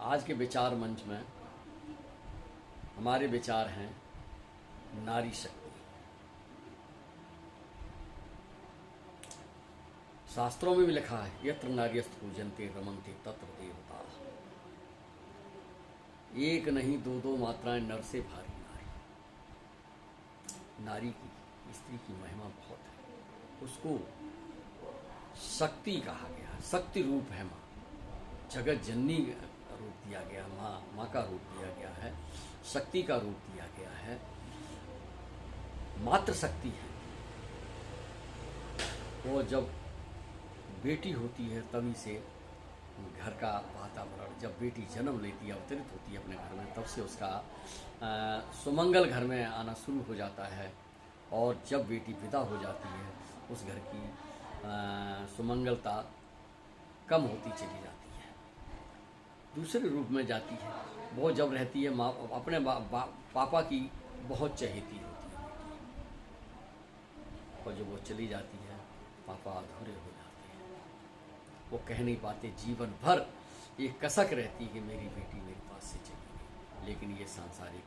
आज के विचार मंच में हमारे विचार हैं नारी शक्ति। शास्त्रों में भी लिखा है यत्र नार्यस्त पूजन्ते रमन्ते तत्र देवता। एक नहीं दो दो मात्राएं नर से भारी नारी। नारी की, स्त्री की महिमा बहुत है। उसको शक्ति कहा गया, शक्ति रूप है माँ, जगत जननी रूप दिया गया, माँ का रूप दिया गया है, शक्ति का रूप दिया गया है, मात्र शक्ति है। वो जब बेटी होती है तभी से घर का वातावरण, जब बेटी जन्म लेती है, अवतरित होती है अपने घर में, तब से उसका सुमंगल घर में आना शुरू हो जाता है। और जब बेटी विदा हो जाती है उस घर की सुमंगलता कम होती चली जाती है, दूसरे रूप में जाती है। वो जब रहती है माँ अपने पापा की बहुत चहेती होती है, और जब वो चली जाती है पापा अधूरे हो जाते हैं। वो कह नहीं पाते, जीवन भर एक कसक रहती है कि मेरी बेटी मेरे पास से चली गई। लेकिन ये सांसारिक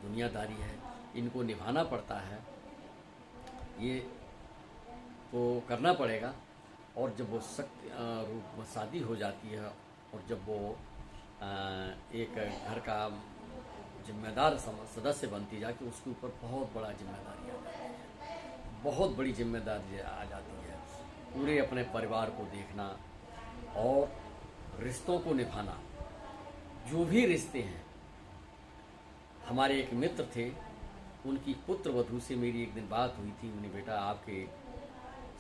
दुनियादारी है, इनको निभाना पड़ता है, ये तो करना पड़ेगा। और जब वो शक्ति रूप में शादी हो जाती है और जब वो एक घर का जिम्मेदार सदस्य बनती जाके उसके ऊपर बहुत बड़ा जिम्मेदारी आ जाती है, बहुत बड़ी जिम्मेदारी आ जाती है। पूरे अपने परिवार को देखना और रिश्तों को निभाना, जो भी रिश्ते हैं। हमारे एक मित्र थे, उनकी पुत्र वधू से मेरी एक दिन बात हुई थी। उन्हें बेटा आपके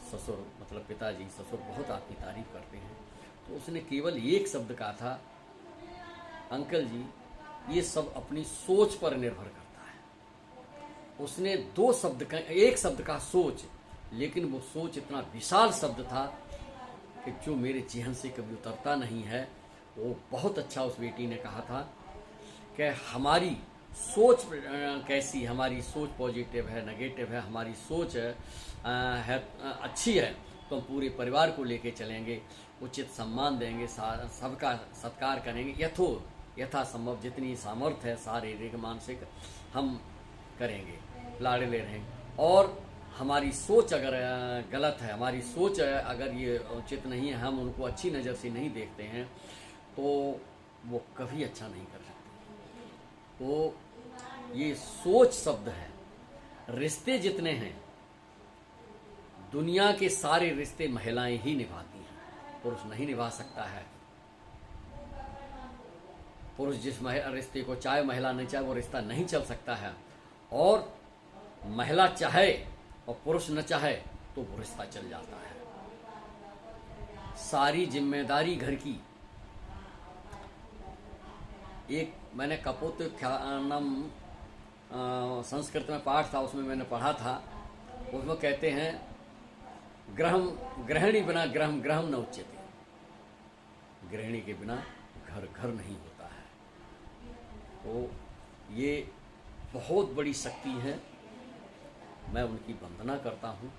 ससुर मतलब पिताजी ससुर बहुत आपकी तारीफ करते हैं। तो उसने केवल एक शब्द कहा था, अंकल जी ये सब अपनी सोच पर निर्भर करता है। उसने दो शब्द का, एक शब्द का सोच, लेकिन वो सोच इतना विशाल शब्द था कि जो मेरे जेहन से कभी उतरता नहीं है। वो बहुत अच्छा उस बेटी ने कहा था कि हमारी सोच कैसी, हमारी सोच पॉजिटिव है, नेगेटिव है, हमारी सोच है अच्छी है तो हम पूरे परिवार को लेके चलेंगे, उचित सम्मान देंगे, सबका सत्कार करेंगे, यथा संभव जितनी सामर्थ्य है शारीरिक मानसिक हम करेंगे, लाडले रहेंगे। और हमारी सोच अगर गलत है, हमारी सोच अगर ये उचित नहीं है, हम उनको अच्छी नज़र से नहीं देखते हैं तो वो कभी अच्छा नहीं कर सकते। तो ये सोच शब्द है। रिश्ते जितने हैं, दुनिया के सारे रिश्ते महिलाएं ही निभाती हैं, पुरुष नहीं निभा सकता है। पुरुष जिस रिश्ते को चाहे, महिला नहीं चाहे, वो रिश्ता नहीं चल सकता है। और महिला चाहे और पुरुष न चाहे तो वो रिश्ता चल जाता है। सारी जिम्मेदारी घर की। एक मैंने कपोतख्यानम संस्कृत में पाठ था, उसमें मैंने पढ़ा था। उसमें कहते हैं गृहिणी बिना ग्रहम न उच्यते। गृहिणी के बिना घर नहीं होता है। तो ये बहुत बड़ी शक्ति है, मैं उनकी वंदना करता हूँ।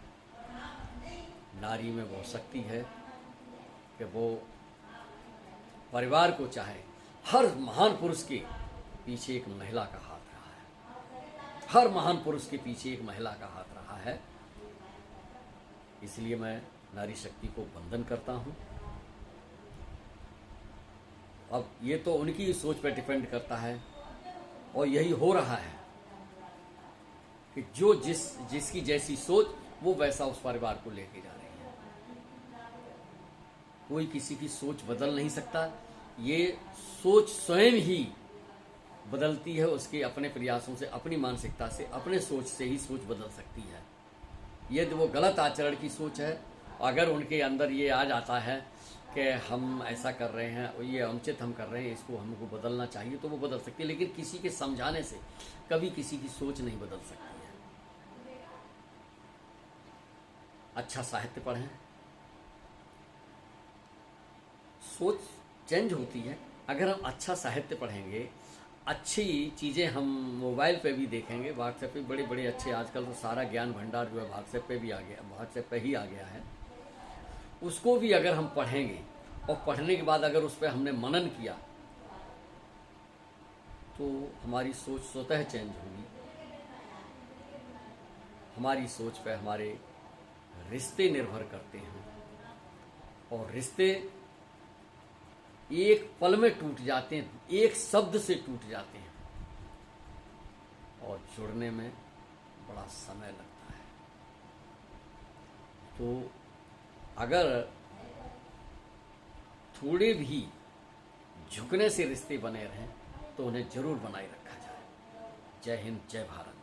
नारी में वो शक्ति है कि वो परिवार को चाहे। हर महान पुरुष के पीछे एक महिला का हाथ रहा है, हर महान पुरुष के पीछे एक महिला का हाथ रहा है। इसलिए मैं नारी शक्ति को वंदन करता हूँ। अब ये तो उनकी सोच पर डिपेंड करता है, और यही हो रहा है कि जो जिसकी जैसी सोच वो वैसा उस परिवार को लेके जा रही है। कोई किसी की सोच बदल नहीं सकता, ये सोच स्वयं ही बदलती है। उसके अपने प्रयासों से, अपनी मानसिकता से, अपने सोच से ही सोच बदल सकती है। यदि वो गलत आचरण की सोच है, अगर उनके अंदर ये आ जाता है कि हम ऐसा कर रहे हैं, ये अनुचित हम कर रहे हैं, इसको हमको बदलना चाहिए, तो वो बदल सकती है। लेकिन किसी के समझाने से कभी किसी की सोच नहीं बदल सकती है। अच्छा साहित्य पढ़ें, सोच चेंज होती है। अगर हम अच्छा साहित्य पढ़ेंगे, अच्छी चीज़ें हम मोबाइल पे भी देखेंगे, व्हाट्सएप पे बड़े बड़े अच्छे, आजकल तो सारा ज्ञान भंडार जो है व्हाट्सएप पे भी आ गया, व्हाट्सएप पे ही आ गया है। उसको भी अगर हम पढ़ेंगे और पढ़ने के बाद अगर उस पर हमने मनन किया तो हमारी सोच स्वतः चेंज होगी। हमारी सोच पे हमारे रिश्ते निर्भर करते हैं, और रिश्ते एक पल में टूट जाते हैं, एक शब्द से टूट जाते हैं, और जुड़ने में बड़ा समय लगता है। तो अगर थोड़े भी झुकने से रिश्ते बने रहें तो उन्हें जरूर बनाए रखा जाए। जय हिंद, जय भारत।